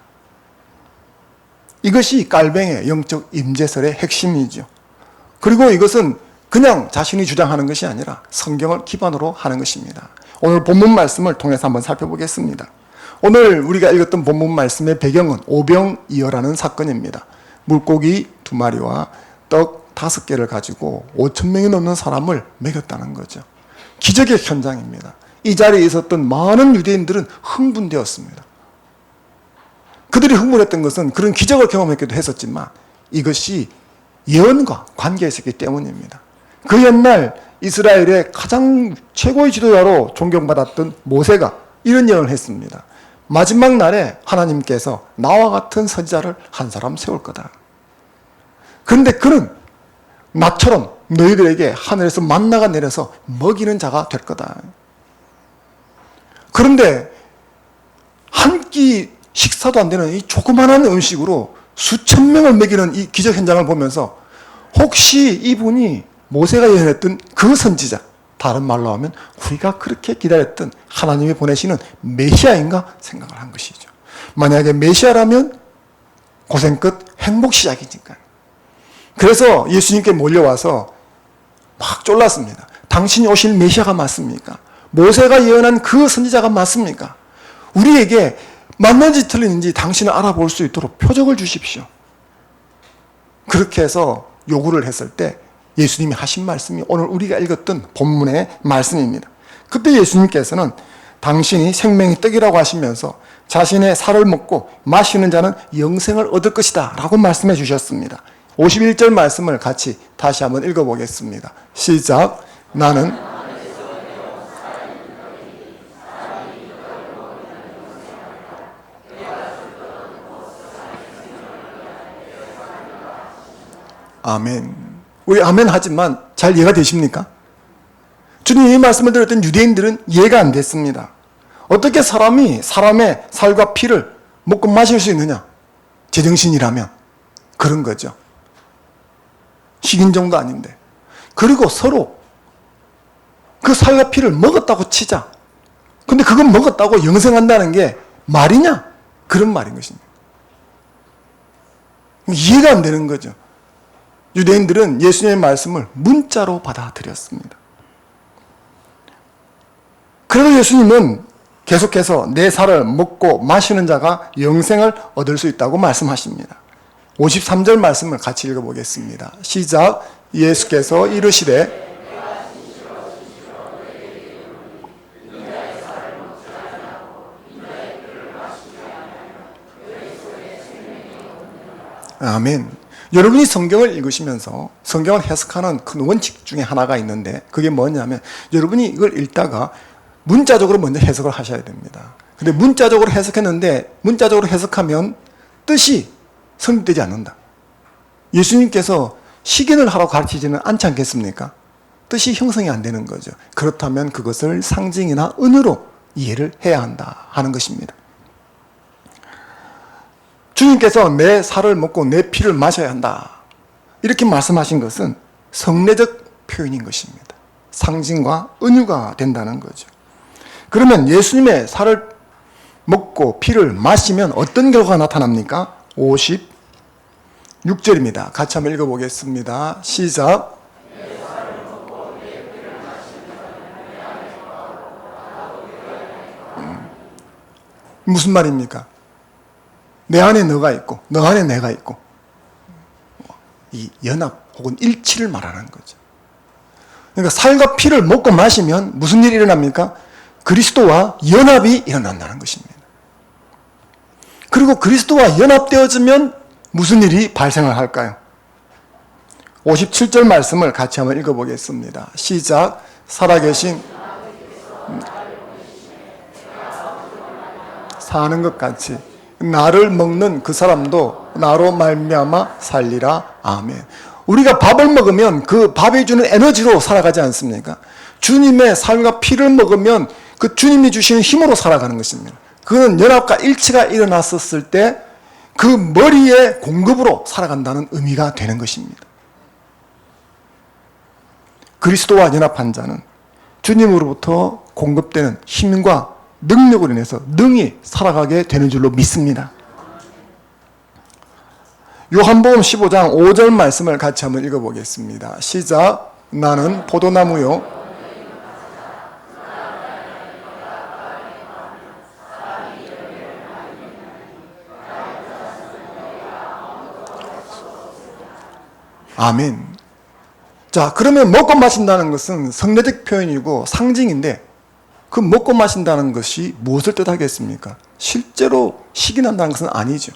이것이 깔뱅의 영적 임재설의 핵심이죠. 그리고 이것은 그냥 자신이 주장하는 것이 아니라 성경을 기반으로 하는 것입니다. 오늘 본문 말씀을 통해서 한번 살펴보겠습니다. 오늘 우리가 읽었던 본문 말씀의 배경은 오병이어라는 사건입니다. 물고기 2마리와 떡 5개를 가지고 5,000명이 넘는 사람을 먹였다는 거죠. 기적의 현장입니다. 이 자리에 있었던 많은 유대인들은 흥분되었습니다. 그들이 흥분했던 것은 그런 기적을 경험했기도 했었지만 이것이 예언과 관계가 있었기 때문입니다. 그 옛날 이스라엘의 가장 최고의 지도자로 존경받았던 모세가 이런 예언을 했습니다. 마지막 날에 하나님께서 나와 같은 선지자를 한 사람 세울 거다. 그런데 그는 나처럼 너희들에게 하늘에서 만나가 내려서 먹이는 자가 될 거다. 그런데 한 끼 식사도 안 되는 이 조그마한 음식으로 수천 명을 먹이는 이 기적 현장을 보면서 혹시 이분이 모세가 예언했던 그 선지자, 다른 말로 하면 우리가 그렇게 기다렸던 하나님이 보내시는 메시아인가 생각을 한 것이죠. 만약에 메시아라면 고생 끝 행복 시작이니까. 그래서 예수님께 몰려와서 막 졸랐습니다. 당신이 오실 메시아가 맞습니까? 모세가 예언한 그 선지자가 맞습니까? 우리에게 맞는지 틀리는지 당신을 알아볼 수 있도록 표적을 주십시오. 그렇게 해서 요구를 했을 때 예수님이 하신 말씀이 오늘 우리가 읽었던 본문의 말씀입니다. 그때 예수님께서는 당신이 생명의 떡이라고 하시면서 자신의 살을 먹고 마시는 자는 영생을 얻을 것이다 라고 말씀해 주셨습니다. 51절 말씀을 같이 다시 한번 읽어보겠습니다. 시작. 나는 아멘. 우리 아멘 하지만 잘 이해가 되십니까? 주님 이 말씀을 들었던 유대인들은 이해가 안 됐습니다. 어떻게 사람이 사람의 살과 피를 먹고 마실 수 있느냐? 제정신이라면 그런 거죠. 식인종도 아닌데. 그리고 서로 그 살과 피를 먹었다고 치자. 근데 그건 먹었다고 영생한다는 게 말이냐? 그런 말인 것입니다. 이해가 안 되는 거죠. 유대인들은 예수님의 말씀을 문자로 받아들였습니다. 그래도 예수님은 계속해서 내 살을 먹고 마시는 자가 영생을 얻을 수 있다고 말씀하십니다. 53절 말씀을 같이 읽어보겠습니다. 시작. 예수께서 이르시되 아멘. 여러분이 성경을 읽으시면서 성경을 해석하는 큰 원칙 중에 하나가 있는데 그게 뭐냐면 여러분이 이걸 읽다가 문자적으로 먼저 해석을 하셔야 됩니다. 근데 문자적으로 해석했는데 문자적으로 해석하면 뜻이 성립되지 않는다. 예수님께서 식인을 하라고 가르치지는 않지 않겠습니까? 뜻이 형성이 안 되는 거죠. 그렇다면 그것을 상징이나 은으로 이해를 해야 한다 하는 것입니다. 주님께서 내 살을 먹고 내 피를 마셔야 한다 이렇게 말씀하신 것은 성례적 표현인 것입니다. 상징과 은유가 된다는 거죠. 그러면 예수님의 살을 먹고 피를 마시면 어떤 결과가 나타납니까? 56절입니다. 같이 한번 읽어보겠습니다. 시작. 무슨 말입니까? 내 안에 너가 있고 너 안에 내가 있고 이 연합 혹은 일치를 말하는 거죠. 그러니까 살과 피를 먹고 마시면 무슨 일이 일어납니까? 그리스도와 연합이 일어난다는 것입니다. 그리고 그리스도와 연합되어지면 무슨 일이 발생을 할까요? 57절 말씀을 같이 한번 읽어보겠습니다. 시작. 살아계신 사는 것 같이 나를 먹는 그 사람도 나로 말미암아 살리라. 아멘. 우리가 밥을 먹으면 그 밥이 주는 에너지로 살아가지 않습니까? 주님의 살과 피를 먹으면 그 주님이 주시는 힘으로 살아가는 것입니다. 그거는 연합과 일치가 일어났었을 때 그 머리의 공급으로 살아간다는 의미가 되는 것입니다. 그리스도와 연합한 자는 주님으로부터 공급되는 힘과 능력으로 인해서 능히 살아가게 되는 줄로 믿습니다. 요한복음 15장 5절 말씀을 같이 한번 읽어보겠습니다. 시작. 나는 포도나무요 아멘. 자, 그러면 먹고 마신다는 것은 성례적 표현이고 상징인데 그 먹고 마신다는 것이 무엇을 뜻하겠습니까? 실제로 식인한다는 것은 아니죠.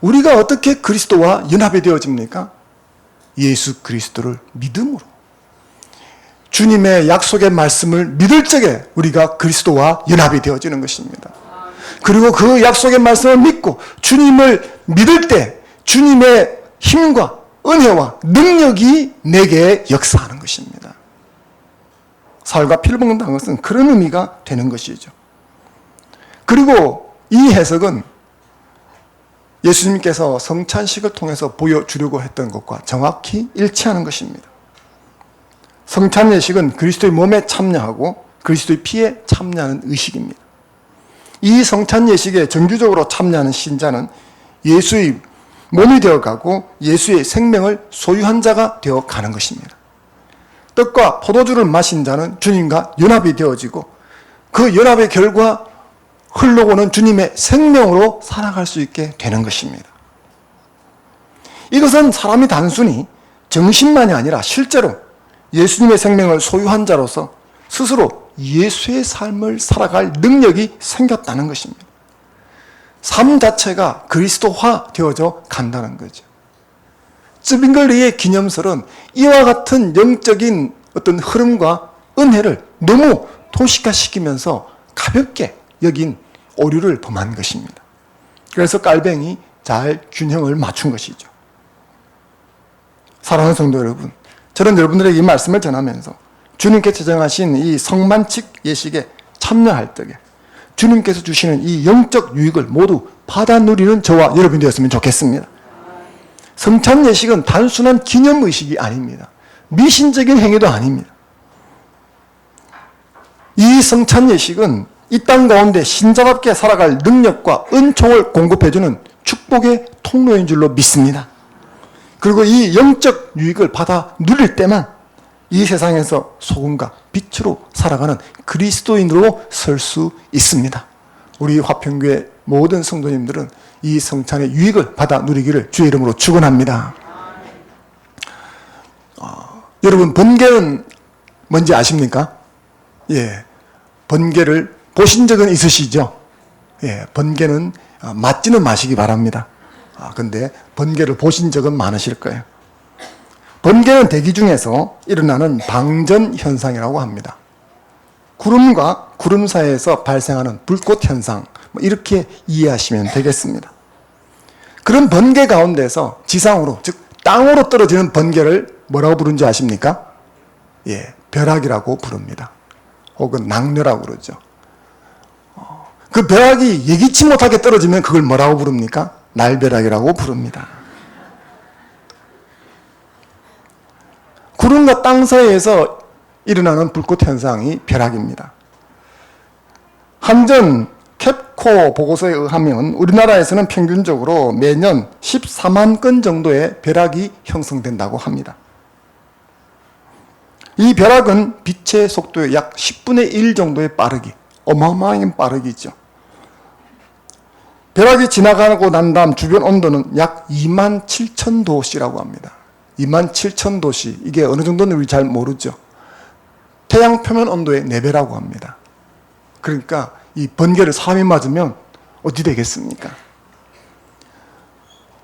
우리가 어떻게 그리스도와 연합이 되어집니까? 예수 그리스도를 믿음으로. 주님의 약속의 말씀을 믿을 적에 우리가 그리스도와 연합이 되어지는 것입니다. 그리고 그 약속의 말씀을 믿고 주님을 믿을 때 주님의 힘과 은혜와 능력이 내게 역사하는 것입니다. 살과 피를 먹는다는 것은 그런 의미가 되는 것이죠. 그리고 이 해석은 예수님께서 성찬식을 통해서 보여주려고 했던 것과 정확히 일치하는 것입니다. 성찬 예식은 그리스도의 몸에 참여하고 그리스도의 피에 참여하는 의식입니다. 이 성찬 예식에 정규적으로 참여하는 신자는 예수의 몸이 되어가고 예수의 생명을 소유한 자가 되어가는 것입니다. 떡과 포도주를 마신 자는 주님과 연합이 되어지고 그 연합의 결과 흘러오는 주님의 생명으로 살아갈 수 있게 되는 것입니다. 이것은 사람이 단순히 정신만이 아니라 실제로 예수님의 생명을 소유한 자로서 스스로 예수의 삶을 살아갈 능력이 생겼다는 것입니다. 삶 자체가 그리스도화 되어져 간다는 거죠. 쯔빙글리의 기념설은 이와 같은 영적인 어떤 흐름과 은혜를 너무 도식화시키면서 가볍게 여긴 오류를 범한 것입니다. 그래서 깔뱅이 잘 균형을 맞춘 것이죠. 사랑하는 성도 여러분, 저는 여러분들에게 이 말씀을 전하면서 주님께서 정하신 이 성만칙 예식에 참여할 적에 주님께서 주시는 이 영적 유익을 모두 받아 누리는 저와 여러분이 되었으면 좋겠습니다. 성찬 예식은 단순한 기념의식이 아닙니다. 미신적인 행위도 아닙니다. 이 성찬 예식은 이 땅 가운데 신자답게 살아갈 능력과 은총을 공급해주는 축복의 통로인 줄로 믿습니다. 그리고 이 영적 유익을 받아 누릴 때만 이 세상에서 소금과 빛으로 살아가는 그리스도인으로 설 수 있습니다. 우리 화평교회 모든 성도님들은 이 성찬의 유익을 받아 누리기를 주의 이름으로 축원합니다. 여러분, 번개는 뭔지 아십니까? 예, 번개를 보신 적은 있으시죠? 예, 번개는 맞지는 마시기 바랍니다. 근데 번개를 보신 적은 많으실 거예요. 번개는 대기 중에서 일어나는 방전 현상이라고 합니다. 구름과 구름 사이에서 발생하는 불꽃 현상, 이렇게 이해하시면 되겠습니다. 그런 번개 가운데서 지상으로, 즉 땅으로 떨어지는 번개를 뭐라고 부르는지 아십니까? 예, 벼락이라고 부릅니다. 혹은 낙뢰라고 그러죠. 그 벼락이 예기치 못하게 떨어지면 그걸 뭐라고 부릅니까? 날벼락이라고 부릅니다. 구름과 땅 사이에서 일어나는 불꽃 현상이 벼락입니다. 한전 캡코 보고서에 의하면 우리나라에서는 평균적으로 매년 14만 건 정도의 벼락이 형성된다고 합니다. 이 벼락은 빛의 속도의 약 10분의 1 정도의 빠르기, 어마어마한 빠르기죠. 벼락이 지나가고 난 다음 주변 온도는 약 27,000도씨라고 합니다. 27,000도씨, 이게 어느 정도는 우리 잘 모르죠. 태양 표면 온도의 4배라고 합니다. 그러니까 이 번개를 사람이 맞으면 어디 되겠습니까?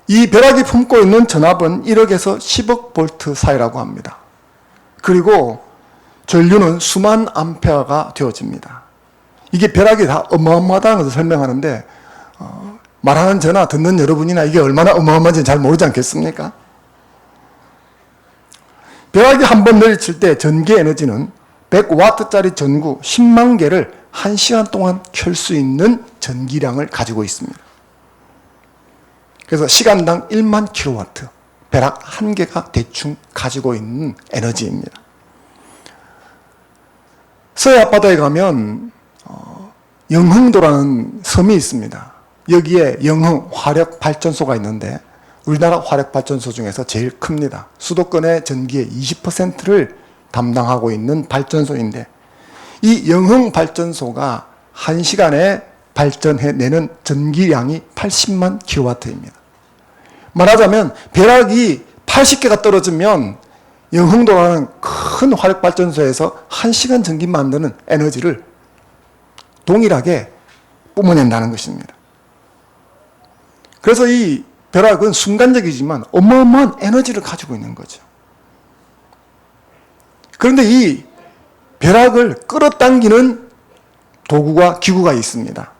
이 벼락이 품고 있는 전압은 1억에서 10억 볼트 사이라고 합니다. 그리고 전류는 수만 암페어가 되어집니다. 이게 벼락이 다 어마어마하다는 것을 설명하는데 말하는 저나 듣는 여러분이나 이게 얼마나 어마어마한지 잘 모르지 않겠습니까? 벼락이 한 번 내리칠 때 전기 에너지는 100W짜리 전구 10만 개를 1시간 동안 켤 수 있는 전기량을 가지고 있습니다. 그래서 시간당 1만 킬로와트, 벼락 한 개가 대충 가지고 있는 에너지입니다. 서해 앞바다에 가면 영흥도라는 섬이 있습니다. 여기에 영흥 화력발전소가 있는데 우리나라 화력발전소 중에서 제일 큽니다. 수도권의 전기의 20%를 담당하고 있는 발전소인데 이 영흥 발전소가 1시간에 발전해내는 전기량이 80만 킬로와트입니다. 말하자면 벼락이 80개가 떨어지면 영흥도라는 큰 화력발전소에서 1시간 전기 만드는 에너지를 동일하게 뿜어낸다는 것입니다. 그래서 이 벼락은 순간적이지만 어마어마한 에너지를 가지고 있는 거죠. 그런데 이 벼락을 끌어당기는 도구가, 기구가 있습니다.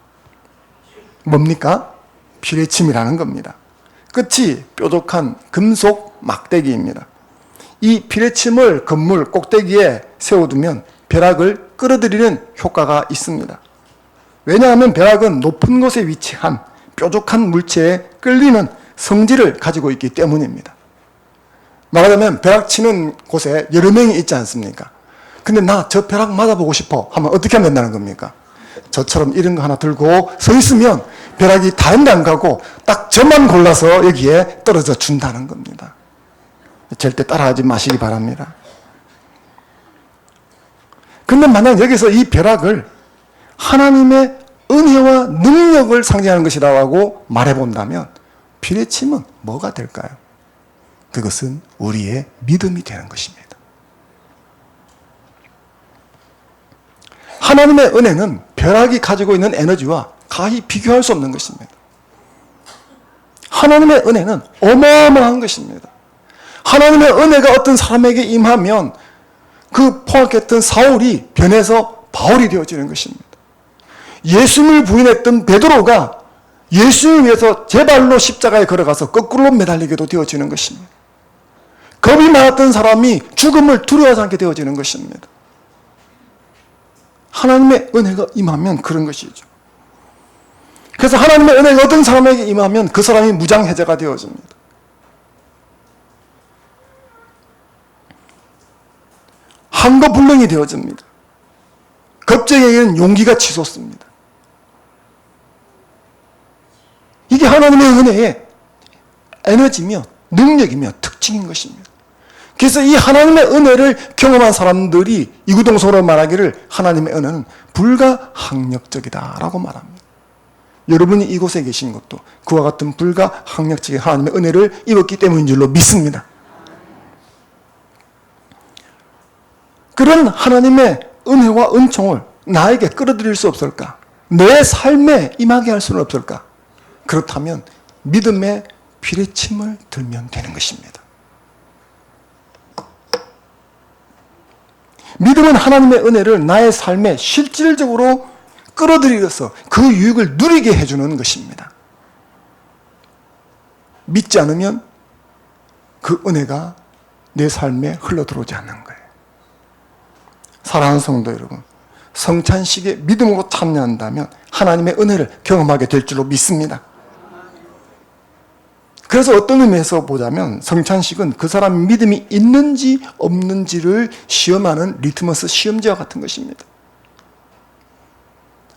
뭡니까? 피레침이라는 겁니다. 끝이 뾰족한 금속 막대기입니다. 이 피레침을 건물 꼭대기에 세워두면 벼락을 끌어들이는 효과가 있습니다. 왜냐하면 벼락은 높은 곳에 위치한 뾰족한 물체에 끌리는 성질을 가지고 있기 때문입니다. 말하자면 벼락 치는 곳에 여러 명이 있지 않습니까? 근데 나 저 벼락 맞아보고 싶어 하면 어떻게 하면 된다는 겁니까? 저처럼 이런 거 하나 들고 서 있으면 벼락이 다른 데 안 가고 딱 저만 골라서 여기에 떨어져 준다는 겁니다. 절대 따라하지 마시기 바랍니다. 근데 만약 여기서 이 벼락을 하나님의 은혜와 능력을 상징하는 것이라고 말해본다면 피레침은 뭐가 될까요? 그것은 우리의 믿음이 되는 것입니다. 하나님의 은혜는 벼락이 가지고 있는 에너지와 가히 비교할 수 없는 것입니다. 하나님의 은혜는 어마어마한 것입니다. 하나님의 은혜가 어떤 사람에게 임하면 그 포악했던 사울이 변해서 바울이 되어지는 것입니다. 예수님을 부인했던 베드로가 예수님을 위해서 제 발로 십자가에 걸어가서 거꾸로 매달리게도 되어지는 것입니다. 겁이 많았던 사람이 죽음을 두려워하지 않게 되어지는 것입니다. 하나님의 은혜가 임하면 그런 것이죠. 그래서 하나님의 은혜가 어떤 사람에게 임하면 그 사람이 무장해제가 되어집니다. 한거불능이 되어집니다. 겁쟁이에게는 용기가 치솟습니다. 이게 하나님의 은혜의 에너지며 능력이며 특징인 것입니다. 그래서 이 하나님의 은혜를 경험한 사람들이 이구동성으로 말하기를 하나님의 은혜는 불가항력적이다라고 말합니다. 여러분이 이곳에 계신 것도 그와 같은 불가항력적인 하나님의 은혜를 입었기 때문인 줄로 믿습니다. 그런 하나님의 은혜와 은총을 나에게 끌어들일 수 없을까? 내 삶에 임하게 할 수는 없을까? 그렇다면 믿음의 피뢰침을 들면 되는 것입니다. 믿음은 하나님의 은혜를 나의 삶에 실질적으로 끌어들여서 그 유익을 누리게 해주는 것입니다. 믿지 않으면 그 은혜가 내 삶에 흘러들어오지 않는 거예요. 사랑하는 성도 여러분, 성찬식에 믿음으로 참여한다면 하나님의 은혜를 경험하게 될 줄로 믿습니다. 그래서 어떤 의미에서 보자면 성찬식은 그 사람이 믿음이 있는지 없는지를 시험하는 리트머스 시험지와 같은 것입니다.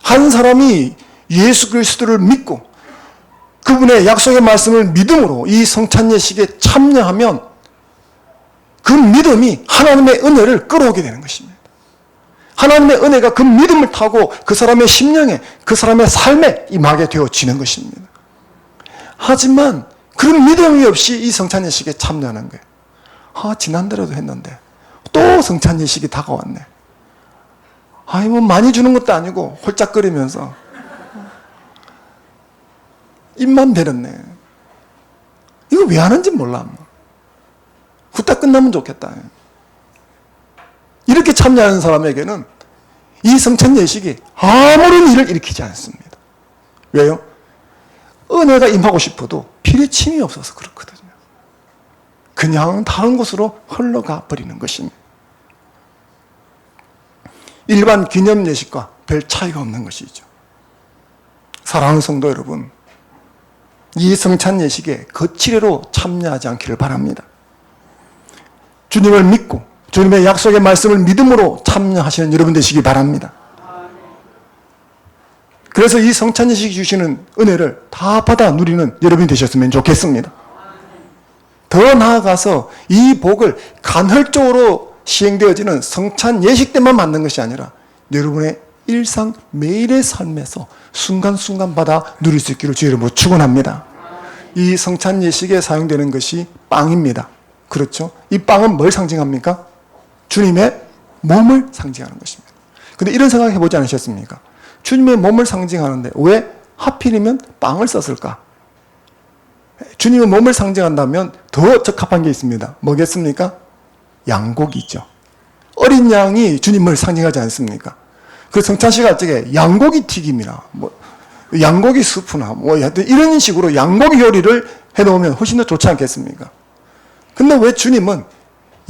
한 사람이 예수 그리스도를 믿고 그분의 약속의 말씀을 믿음으로 이 성찬 예식에 참여하면 그 믿음이 하나님의 은혜를 끌어오게 되는 것입니다. 하나님의 은혜가 그 믿음을 타고 그 사람의 심령에, 그 사람의 삶에 임하게 되어지는 것입니다. 하지만 그런 믿음이 없이 이 성찬 예식에 참여하는 거예요. 지난달에도 했는데 또 성찬 예식이 다가왔네. 뭐 많이 주는 것도 아니고 홀짝거리면서 입만 베렸네. 이거 왜 하는지 몰라. 후딱 끝나면 좋겠다. 이렇게 참여하는 사람에게는 이 성찬 예식이 아무런 일을 일으키지 않습니다. 왜요? 은혜가 임하고 싶어도 피뢰침이 없어서 그렇거든요. 그냥 다른 곳으로 흘러가 버리는 것입니다. 일반 기념 예식과 별 차이가 없는 것이죠. 사랑하는 성도 여러분, 이 성찬 예식에 거칠애로 참여하지 않기를 바랍니다. 주님을 믿고 주님의 약속의 말씀을 믿음으로 참여하시는 여러분 되시기 바랍니다. 그래서 이 성찬 예식이 주시는 은혜를 다 받아 누리는 여러분이 되셨으면 좋겠습니다. 더 나아가서 이 복을 간헐적으로 시행되어지는 성찬 예식 때만 받는 것이 아니라 여러분의 일상 매일의 삶에서 순간순간 받아 누릴 수 있기를 주의 이름으로 축원합니다. 이 성찬 예식에 사용되는 것이 빵입니다. 그렇죠? 이 빵은 뭘 상징합니까? 주님의 몸을 상징하는 것입니다. 근데 이런 생각 해보지 않으셨습니까? 주님의 몸을 상징하는데 왜 하필이면 빵을 썼을까? 주님의 몸을 상징한다면 더 적합한 게 있습니다. 뭐겠습니까? 양고기죠. 어린 양이 주님을 상징하지 않습니까? 그 성찬식 할 적에 양고기 튀김이나 양고기 수프나 이런 식으로 양고기 요리를 해놓으면 훨씬 더 좋지 않겠습니까? 근데 왜 주님은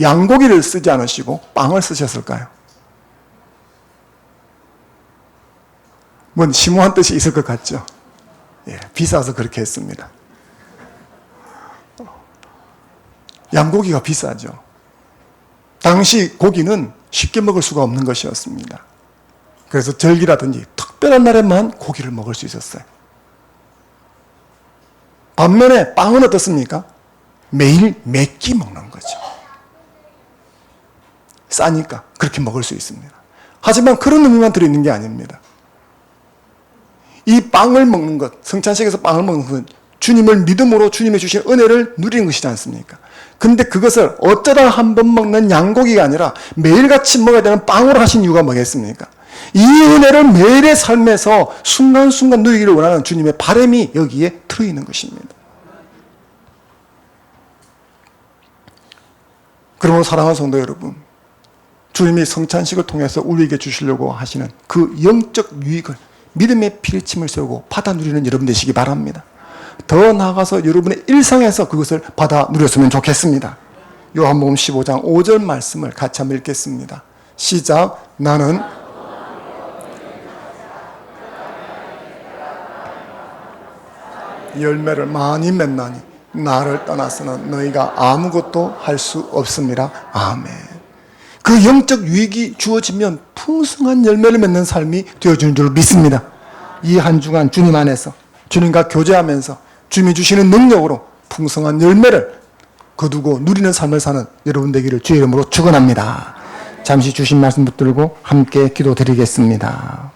양고기를 쓰지 않으시고 빵을 쓰셨을까요? 심오한 뜻이 있을 것 같죠? 비싸서 그렇게 했습니다. 양고기가 비싸죠. 당시 고기는 쉽게 먹을 수가 없는 것이었습니다. 그래서 절기라든지 특별한 날에만 고기를 먹을 수 있었어요. 반면에 빵은 어떻습니까? 매일 몇 끼 먹는 거죠. 싸니까 그렇게 먹을 수 있습니다. 하지만 그런 의미만 들어있는 게 아닙니다. 이 빵을 먹는 것, 성찬식에서 빵을 먹는 것은 주님을 믿음으로 주님의 주신 은혜를 누리는 것이지 않습니까? 근데 그것을 어쩌다 한 번 먹는 양고기가 아니라 매일같이 먹어야 되는 빵으로 하신 이유가 뭐겠습니까? 이 은혜를 매일의 삶에서 순간순간 누리기를 원하는 주님의 바람이 여기에 들어있는 것입니다. 그러므로 사랑하는 성도 여러분, 주님이 성찬식을 통해서 우리에게 주시려고 하시는 그 영적 유익을 믿음의 피뢰침을 세우고 받아 누리는 여러분 되시기 바랍니다. 더 나아가서 여러분의 일상에서 그것을 받아 누렸으면 좋겠습니다. 요한복음 15장 5절 말씀을 같이 한번 읽겠습니다. 시작. 나는 열매를 많이 맺나니 나를 떠나서는 너희가 아무것도 할 수 없습니다. 아멘. 그 영적 유익이 주어지면 풍성한 열매를 맺는 삶이 되어지는 줄 믿습니다. 이 한 주간 주님 안에서 주님과 교제하면서 주님이 주시는 능력으로 풍성한 열매를 거두고 누리는 삶을 사는 여러분 되기를 주의 이름으로 축원합니다. 잠시 주신 말씀 붙들고 함께 기도드리겠습니다.